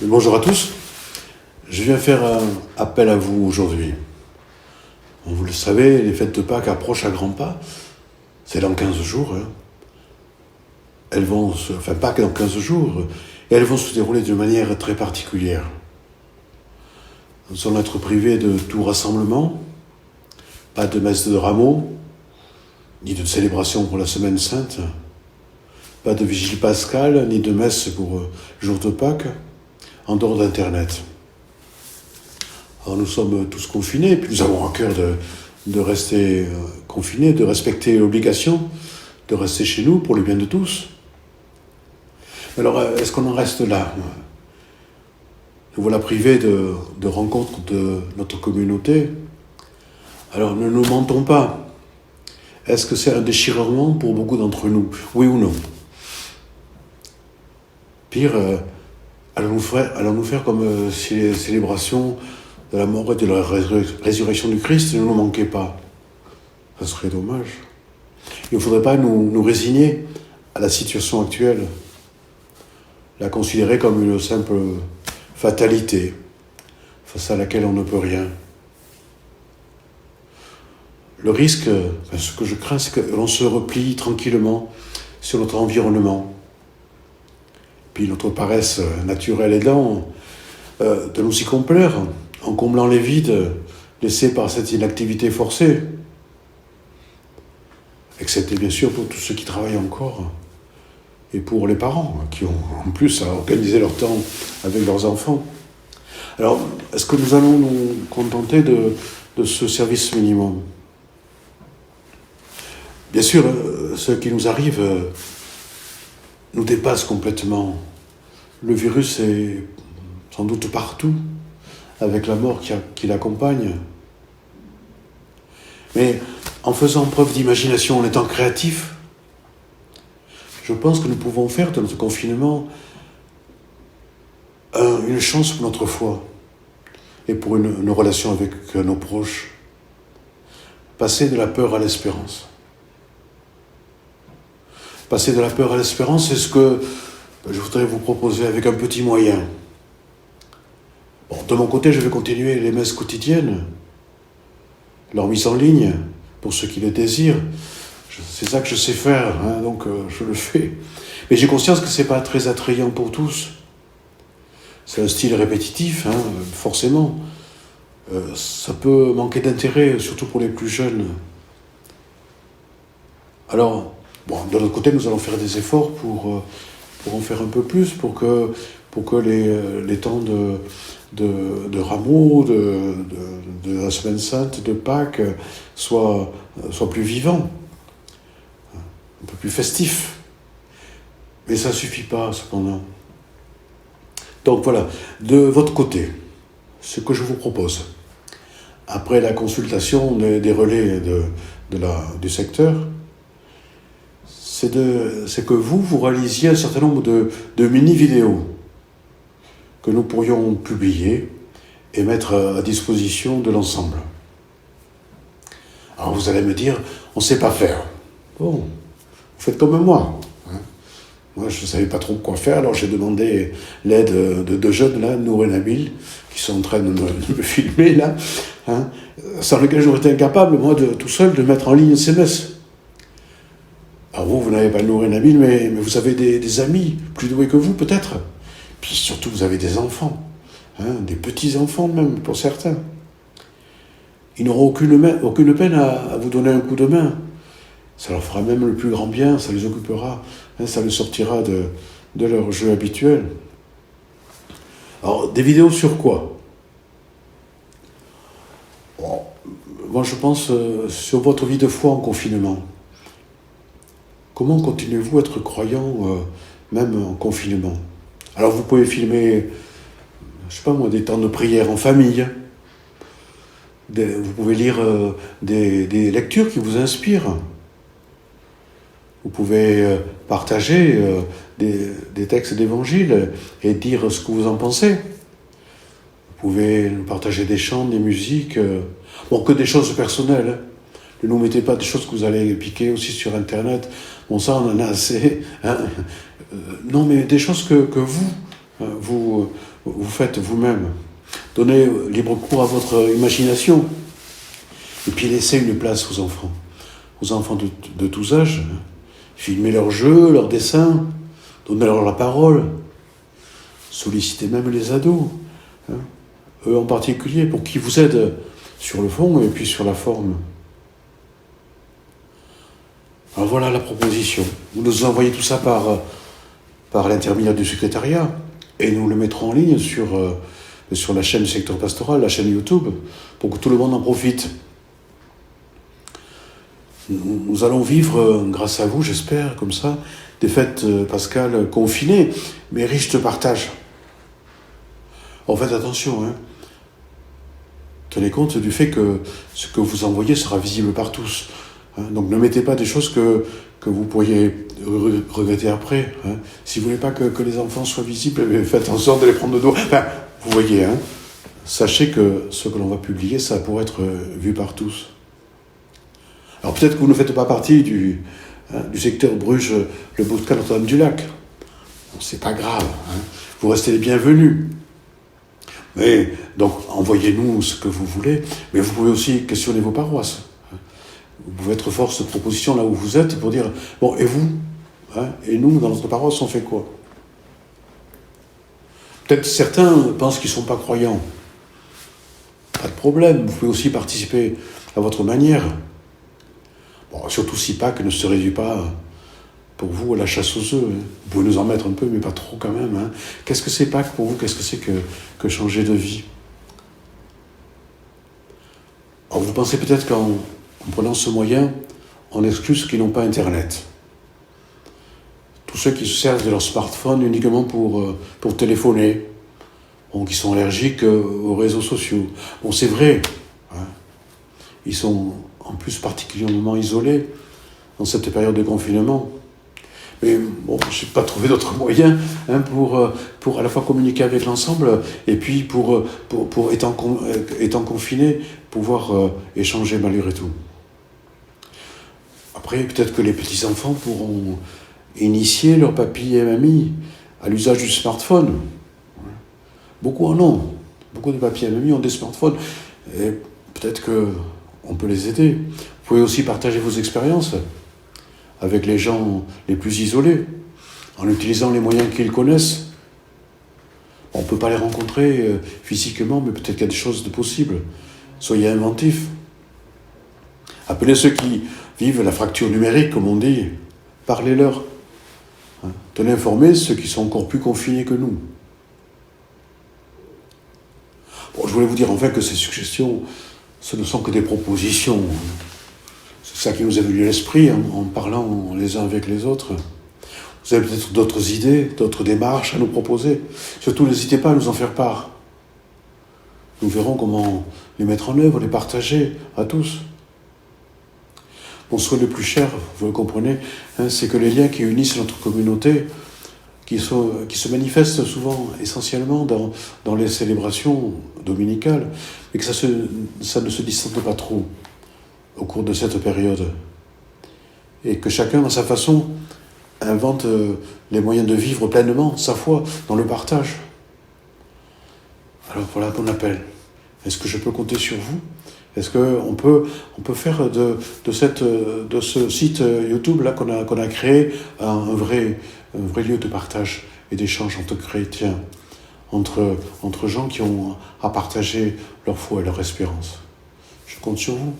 Bonjour à tous. Je viens faire un appel à vous aujourd'hui. Vous le savez, les fêtes de Pâques approchent à grands pas. C'est dans 15 jours. Pâques dans 15 jours. Et elles vont se dérouler d'une manière très particulière. Nous allons être privés de tout rassemblement. Pas de messe de rameaux, ni de célébration pour la Semaine Sainte. Pas de vigile pascale, ni de messe pour le jour de Pâques, en dehors d'Internet. Alors nous sommes tous confinés, et puis nous avons à cœur de rester confinés, de respecter l'obligation de rester chez nous pour le bien de tous. Alors, est-ce qu'on en reste là? Nous voilà privés de rencontres de notre communauté. Alors ne nous mentons pas. Est-ce que c'est un déchirement pour beaucoup d'entre nous? Oui ou non? Pire, allons-nous faire comme si les célébrations de la mort et de la résurrection du Christ ne nous manquaient pas? Ça serait dommage. Il ne faudrait pas nous résigner à la situation actuelle, la considérer comme une simple fatalité face à laquelle on ne peut rien. Le risque, ce que je crains, c'est que l'on se replie tranquillement sur notre environnement. Puis notre paresse naturelle aidant, de nous y complaire, en comblant les vides laissés par cette inactivité forcée. Excepté bien sûr pour tous ceux qui travaillent encore, et pour les parents, qui ont en plus à organiser leur temps avec leurs enfants. Alors, est-ce que nous allons nous contenter de ce service minimum? Bien sûr, ce qui nous arrive nous dépasse complètement. Le virus est sans doute partout, avec la mort qui l'accompagne. Mais en faisant preuve d'imagination, en étant créatifs, je pense que nous pouvons faire de notre confinement une chance pour notre foi et pour une relation avec nos proches. Passer de la peur à l'espérance. Passer de la peur à l'espérance, c'est ce que je voudrais vous proposer avec un petit moyen. Bon, de mon côté, je vais continuer les messes quotidiennes, leur mise en ligne, pour ceux qui le désirent. C'est ça que je sais faire, donc je le fais. Mais j'ai conscience que c'est pas très attrayant pour tous. C'est un style répétitif, forcément. Ça peut manquer d'intérêt, surtout pour les plus jeunes. Alors, de notre côté, nous allons faire des efforts pour en faire un peu plus, pour que les temps de rameaux, de la Semaine Sainte, de Pâques, soient plus vivants, un peu plus festifs. Mais ça ne suffit pas, cependant. Donc voilà, de votre côté, ce que je vous propose, après la consultation des relais du secteur, c'est que vous réalisiez un certain nombre de mini-vidéos que nous pourrions publier et mettre à disposition de l'ensemble. Alors vous allez me dire, on ne sait pas faire. Bon, vous faites comme moi. Moi, je ne savais pas trop quoi faire, alors j'ai demandé l'aide de deux jeunes, là, Nour et Nabil, qui sont en train de me filmer, là, sans lesquels j'aurais été incapable, moi, tout seul, de mettre en ligne ces messes. Alors vous n'avez pas Nour et Nabil, mais vous avez des amis plus doués que vous, peut-être. Puis surtout, vous avez des enfants, des petits-enfants même, pour certains. Ils n'auront aucune peine à vous donner un coup de main. Ça leur fera même le plus grand bien, ça les occupera, ça les sortira de leur jeu habituel. Alors, des vidéos sur quoi? Moi, je pense sur votre vie de foi en confinement. Comment continuez-vous à être croyant, même en confinement? Alors, vous pouvez filmer, je sais pas moi, des temps de prière en famille. Vous pouvez lire des lectures qui vous inspirent. Vous pouvez partager des textes d'évangile et dire ce que vous en pensez. Vous pouvez partager des chants, des musiques, que des choses personnelles. Ne nous mettez pas des choses que vous allez piquer aussi sur Internet. Bon, ça, on en a assez. Non, mais des choses que vous vous faites vous-même. Donnez libre cours à votre imagination. Et puis laissez une place aux enfants de tous âges. Filmez leurs jeux, leurs dessins, donnez-leur la parole. Sollicitez même les ados, eux en particulier, pour qu'ils vous aident sur le fond et puis sur la forme. Alors voilà la proposition. Vous nous envoyez tout ça par l'intermédiaire du secrétariat et nous le mettrons en ligne sur la chaîne Secteur Pastoral, la chaîne YouTube, pour que tout le monde en profite. Nous allons vivre, grâce à vous, j'espère, comme ça, des fêtes pascales confinées, mais riches de partage. En fait, attention, tenez compte du fait que ce que vous envoyez sera visible par tous. Donc ne mettez pas des choses que vous pourriez regretter après. Si vous ne voulez pas que les enfants soient visibles, faites en sorte de les prendre de dos. Enfin, vous voyez, sachez que ce que l'on va publier, ça pourrait être vu par tous. Alors peut-être que vous ne faites pas partie du secteur Bruges, le Bouscat Notre-Dame-du-Lac. Bon, c'est pas grave, vous restez les bienvenus. Mais donc envoyez-nous ce que vous voulez, mais vous pouvez aussi questionner vos paroisses. Vous pouvez être force de proposition là où vous êtes pour dire bon, et vous, et nous dans notre paroisse on fait quoi? Peut-être certains pensent qu'ils ne sont pas croyants. Pas de problème, vous pouvez aussi participer à votre manière. Bon, surtout si Pâques ne se réduit pas pour vous à la chasse aux œufs. Vous pouvez nous en mettre un peu, mais pas trop quand même. Qu'est-ce que c'est Pâques pour vous? Qu'est-ce que c'est que changer de vie? Alors vous pensez peut-être qu'en prenant ce moyen, on exclut ceux qui n'ont pas Internet. Tous ceux qui se servent de leur smartphone uniquement pour téléphoner, qui sont allergiques aux réseaux sociaux. Bon, c'est vrai, ils sont en plus particulièrement isolés dans cette période de confinement. Mais bon, je n'ai pas trouvé d'autre moyen pour à la fois communiquer avec l'ensemble et puis pour étant confiné, pouvoir échanger malgré tout. Après, peut-être que les petits-enfants pourront initier leur papy et mamie à l'usage du smartphone. Beaucoup en ont. Beaucoup de papy et mamie ont des smartphones. Et peut-être qu'on peut les aider. Vous pouvez aussi partager vos expériences avec les gens les plus isolés, en utilisant les moyens qu'ils connaissent. On ne peut pas les rencontrer physiquement, mais peut-être qu'il y a des choses de possibles. Soyez inventifs. Appelez ceux qui vivent la fracture numérique, comme on dit. Parlez-leur. Tenez informés ceux qui sont encore plus confinés que nous. Bon, je voulais vous dire enfin que ces suggestions, ce ne sont que des propositions. C'est ça qui nous est venu à l'esprit en parlant les uns avec les autres. Vous avez peut-être d'autres idées, d'autres démarches à nous proposer. Surtout, n'hésitez pas à nous en faire part. Nous verrons comment les mettre en œuvre, les partager à tous. Mon souhait le plus cher, vous le comprenez, c'est que les liens qui unissent notre communauté, qui se manifestent souvent essentiellement dans les célébrations dominicales, mais que ça ne se distende pas trop au cours de cette période. Et que chacun, à sa façon, invente les moyens de vivre pleinement sa foi dans le partage. Alors voilà mon appel. Est-ce que je peux compter sur vous? Est-ce qu'on peut faire de ce site YouTube là qu'on a créé un vrai lieu de partage et d'échange entre chrétiens, entre gens qui ont à partager leur foi et leur espérance? Je compte sur vous.